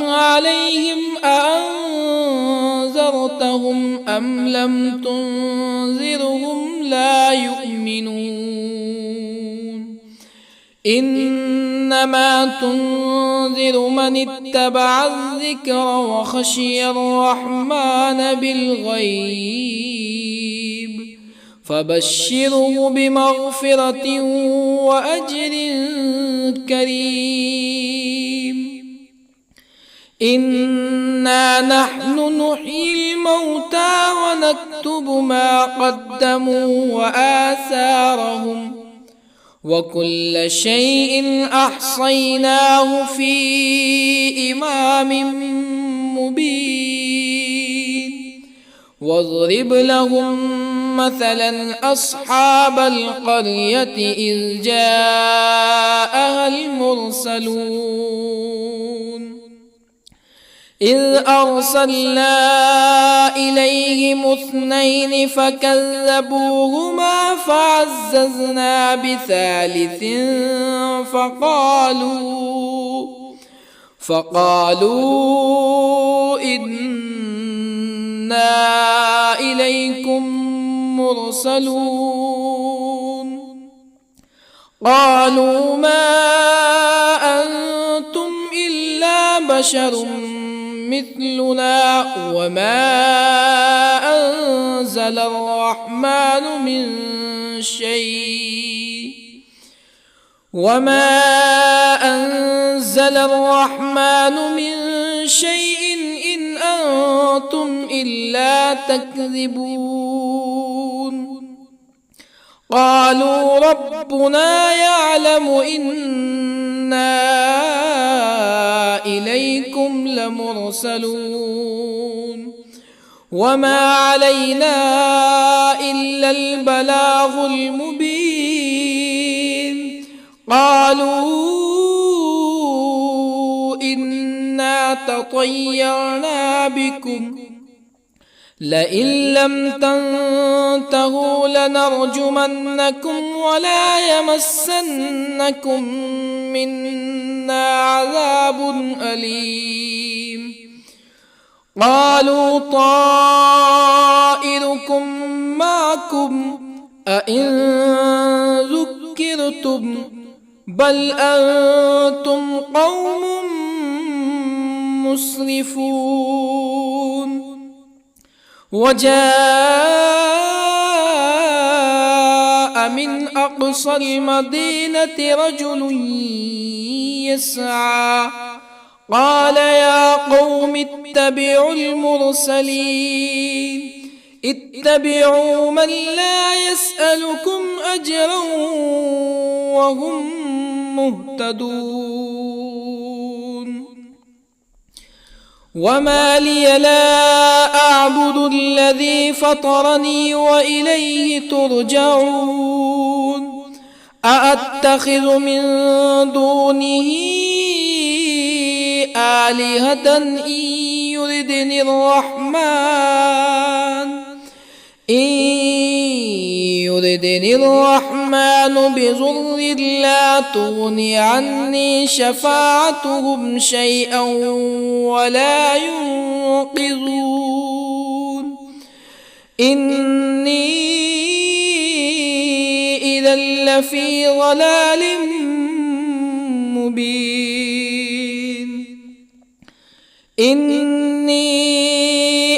عليهم أأنذرتهم أم لم تنذرهم لا يؤمنون إنما تنذر من اتبع الذكر وخشي الرحمن بالغيب فبشره بمغفرة وأجر كريم إنا نحن نحيي الموتى ونكتب ما قدموا وآثارهم وكل شيء أحصيناه في إمام مبين واضرب لهم مثلا أصحاب القرية إذ جاءها المرسلون إذ أرسلنا إليهم اثنين فكذبوهما فعززنا بثالث فقالوا إنا إليكم مرسلون قالوا ما أنتم إلا بشر مثلنا وما أنزل الرحمن من شيء إن أنتم إلا تكذبون قالوا ربنا يعلم إنا إليكم لمرسلون وما علينا إلا البلاغ المبين قالوا إنا تطيرنا بكم لئن لم تنتهوا لنرجمنكم ولا يمسنكم منا عذاب أليم. قالوا طائركم معكم أئن ذكرتم بل أنتم قوم مسرفون. وجاء من أقصى المدينة رجل يسعى قال يا قوم اتبعوا المرسلين اتبعوا من لا يسألكم أجرا وهم مهتدون. وما لي لا أعبد الذي فطرني وإليه ترجعون. أأتخذ من دونه آلهة إن يردني الرحمن بضر لا تغني عني شفاعتهم شيئا ولا ينقذون. إني إذا لفي ضلال مبين. إني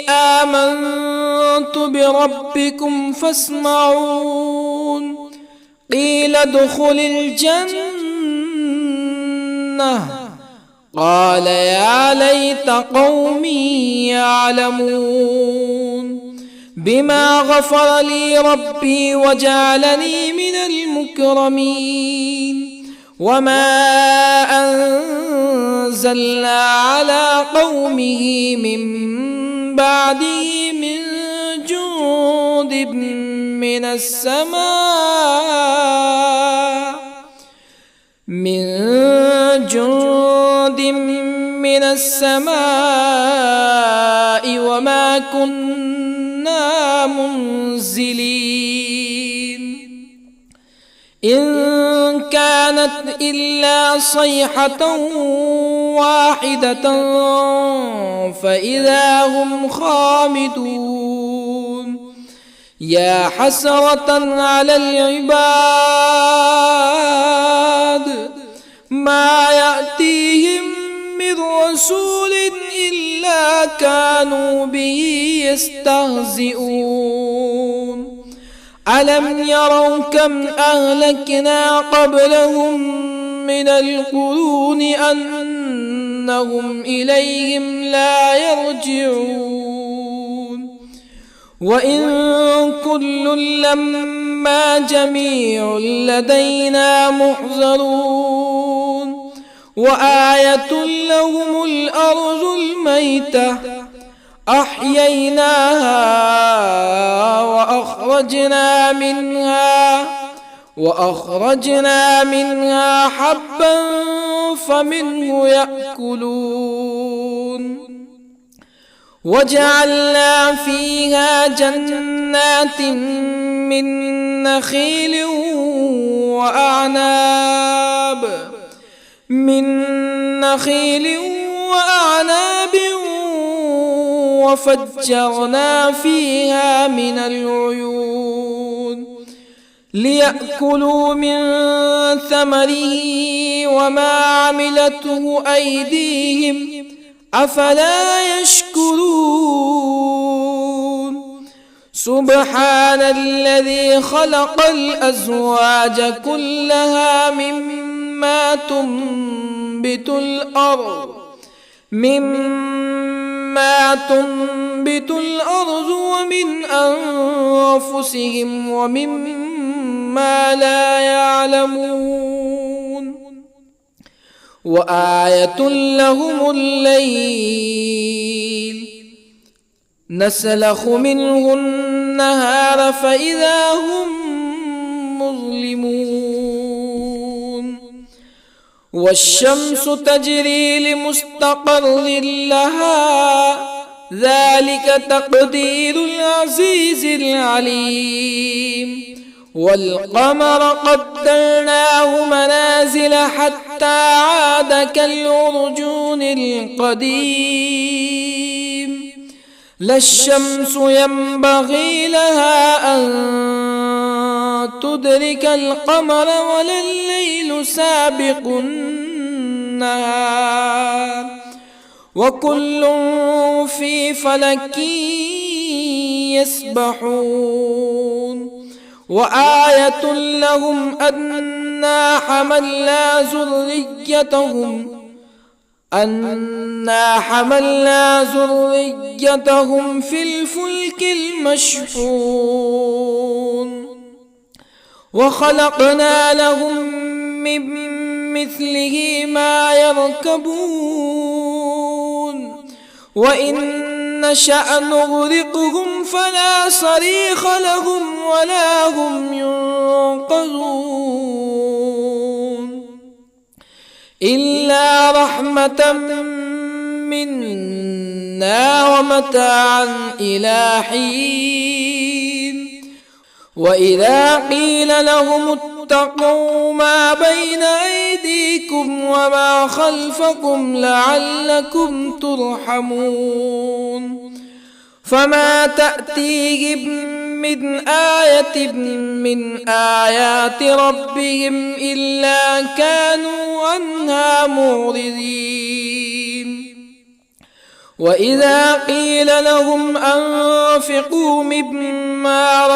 آمنت بربكم فاسمعون. قيل ادخل الجنة قال يا ليت قومي يعلمون بما غفر لي ربي وجعلني من المكرمين. وما أنزلنا على قومه من بعده من جند من السماء وما كنا منزلين. إن كانت إلا صيحة واحدة فإذا هم خامدون. يا حسرة على العباد ما يأتيهم من رسول إلا كانوا به يستهزئون. ألم يروا كم أهلكنا قبلهم من القرون أنهم إليهم لا يرجعون. وإن كل لما جميع لدينا محضرون. وآية لهم الأرض الميتة أحييناها وأخرجنا منها حبا فمنه يأكلون. وجعلنا فيها جنات من نخيل وأعناب وفجرنا فيها من العيون ليأكلوا من ثمره وما عملته أيديهم أفلا يشكرون. سبحان الذي خلق الأزواج كلها مما تنبت الأرض ومن أنفسهم ومما لا يعلمون. وآية لهم الليل نسلخ منه النهار فإذا هم مظلمون. والشمس تجري لمستقر لها ذلك تقدير العزيز العليم. والقمر قدرناه منازل حتى عاد كالعرجون القديم. لا الشمس ينبغي لها أن تدرك القمر ولا الليل سابق النهار وكل في فلك يسبحون. وآية لهم أنا حملنا ذريتهم في الفلك المشحون وخلقنا لهم من مثله ما يركبون وإن نشأ نغرقهم فلا صريخ لهم ولا هم ينقذون إلا رحمة منا ومتاعا إلى حين. وإذا قيل لهم اتقوا ما بين أيديكم وما خلفكم لعلكم ترحمون فما تأتيهم من آية من آيات ربهم إلا كانوا عنها معرضين. وإذا قيل لهم أنفقوا مما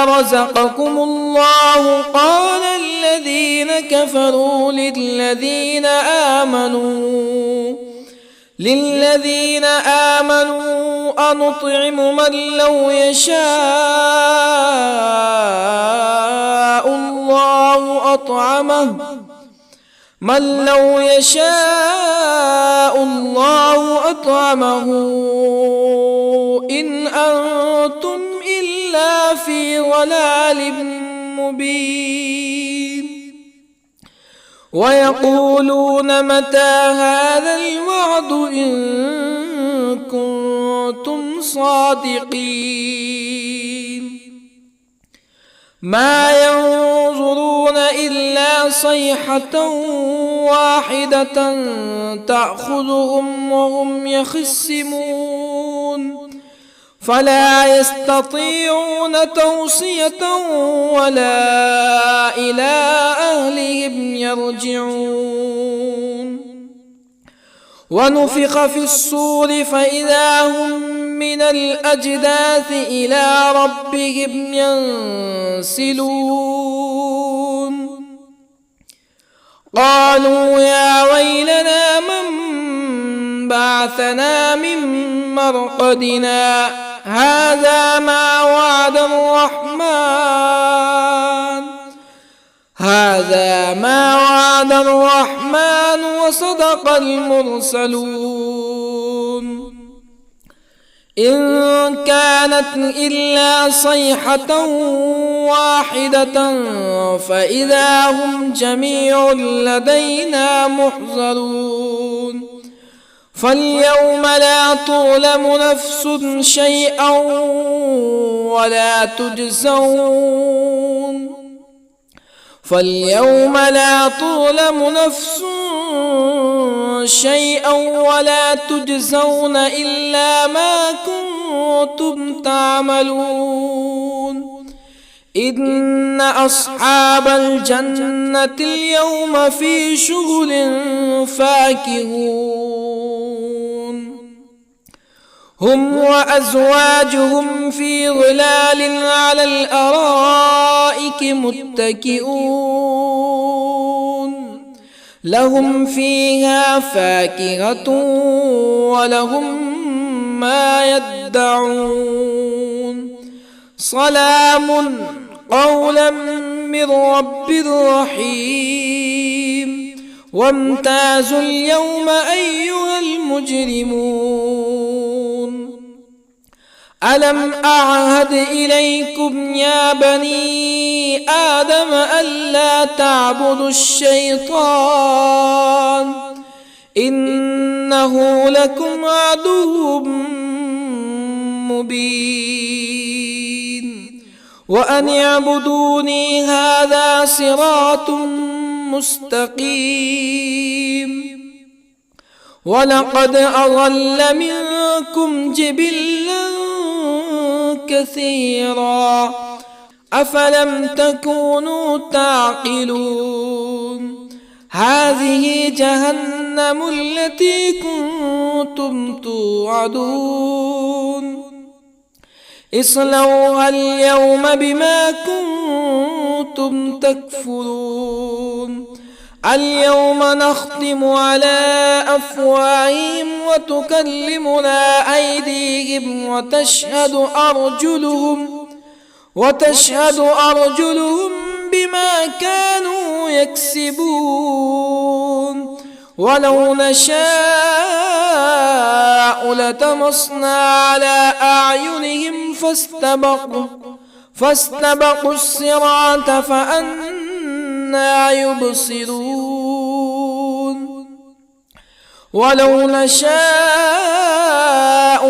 رزقكم الله قال الذين كفروا للذين آمنوا أنطعم من لو يشاء الله أطعمه إن أنتم إلا في ضلال مبين. ويقولون متى هذا الوعد إن كنتم صادقين ما ينظرون إلا صيحة واحدة تأخذهم وهم يخصمون فلا يستطيعون توصية ولا إلى أهلهم يرجعون. ونفخ في الصور فإذا هم من الأجداث إلى ربهم ينسلون قالوا يا ويلنا من بعثنا من مرقدنا هذا ما وعد الرحمن وصدق المرسلون إن كانت إلا صيحة واحدة فإذا هم جميع لدينا محضرون فاليوم لا تظلم نفس شيئا ولا تجزون إلا ما كنتم تعملون إن أصحاب الجنة اليوم في شغل فاكهون هم وأزواجهم في ظلال على الأرائك متكئون لهم فيها فاكهة ولهم ما يدعون سلام قولا من رب رحيم وامتازوا اليوم أيها المجرمون ألم أعهد إليكم يا بني آدم ألا تعبدوا الشيطان إنه لكم عدو مبين وأن اعبدوني هذا صراط مستقيم ولقد أضل منكم جبلا كثيرا أفلم تكونوا تعقلون هذه جهنم التي كنتم توعدون اصلوها اليوم بما كنتم تكفرون اليوم نختم على أفواههم وتكلمنا أيديهم وتشهد أرجلهم بما كانوا يكسبون ولو نشاء لطمسنا على أعينهم فاستبقوا الصراط فأنى يبصرون ولو نشاء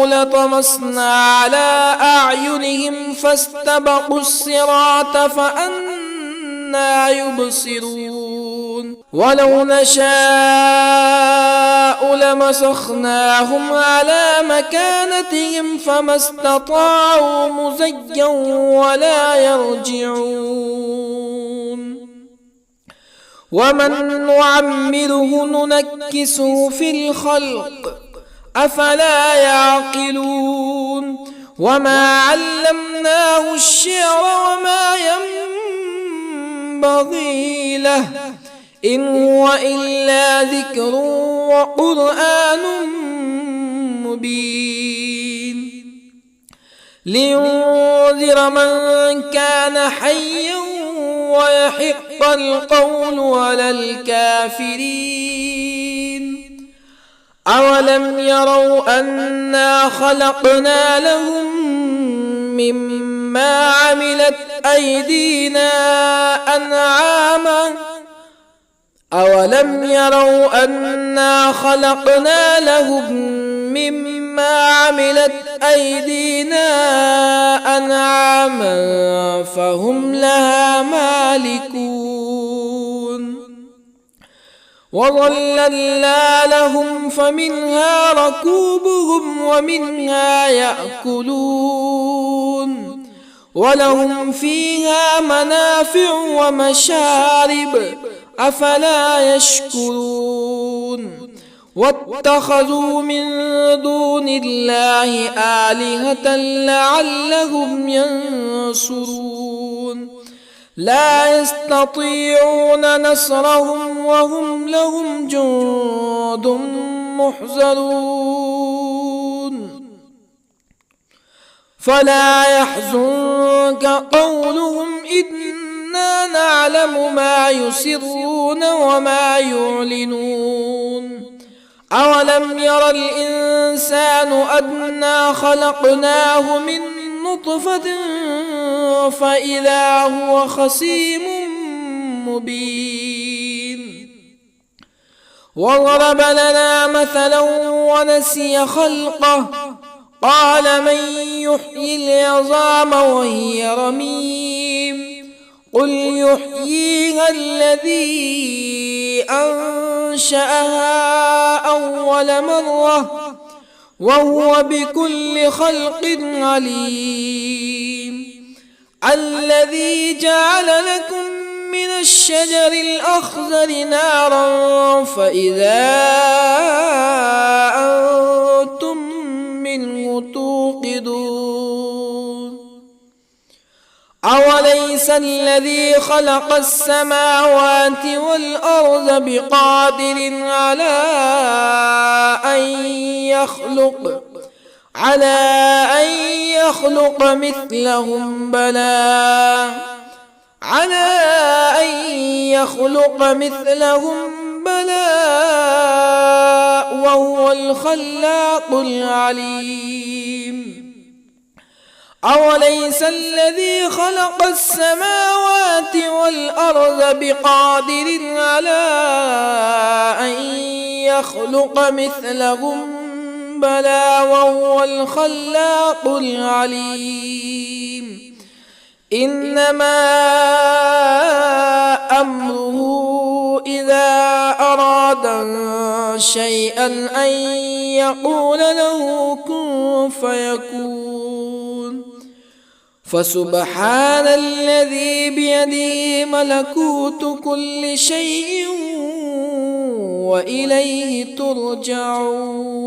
لطمسنا على أعينهم فاستبقوا الصراط فأنى يبصرون ولو نشاء لمسخناهم على مكانتهم فما استطاعوا مزيا ولا يرجعون ومن نعمره ننكسه في الخلق أفلا يعقلون وما علمناه الشعر وما ينبغي له إن هو إلا ذكر وقرآن مبين لينذر من كان حيا ويحق القول على الكافرين أولم يروا أنا خلقنا لهم مما عملت أيدينا أنعاما أولم يروا أنا خلقنا لهم مما عملت أيدينا أنعاما فهم لها مالكون وظللنا لهم فمنها ركوبهم ومنها يأكلون ولهم فيها منافع ومشارب أفلا يشكرون واتخذوا من دون الله آلهة لعلهم ينصرون لا يستطيعون نصرهم وهم لهم جند محضرون فلا يحزنك قولهم إنا نعلم ما يسرون وما يعلنون أولم ير الإنسان أنا خلقناه من نطفة فإذا هو خصيم مبين وضرب لنا مثلا ونسي خلقه قال من يحيي العظام وهي رميم قل يحييها الذي أنشأها أول مرة وهو بكل خلق عليم الذي جعل لكم من الشجر الأخضر نارا فإذا أنتم منه توقدون أوليس الذي خلق السماوات والأرض بقادر على أن يخلق مثلهم بلى وهو الخلاق العليم أوليس الذي خلق السماوات والأرض بقادر على أن يخلق مثلهم بلى وهو الخلاق العليم إنما أمره إذا أراد شيئا أن يقول له كن فيكون فسبحان الذي بيده ملكوت كل شيء وإليه ترجعون.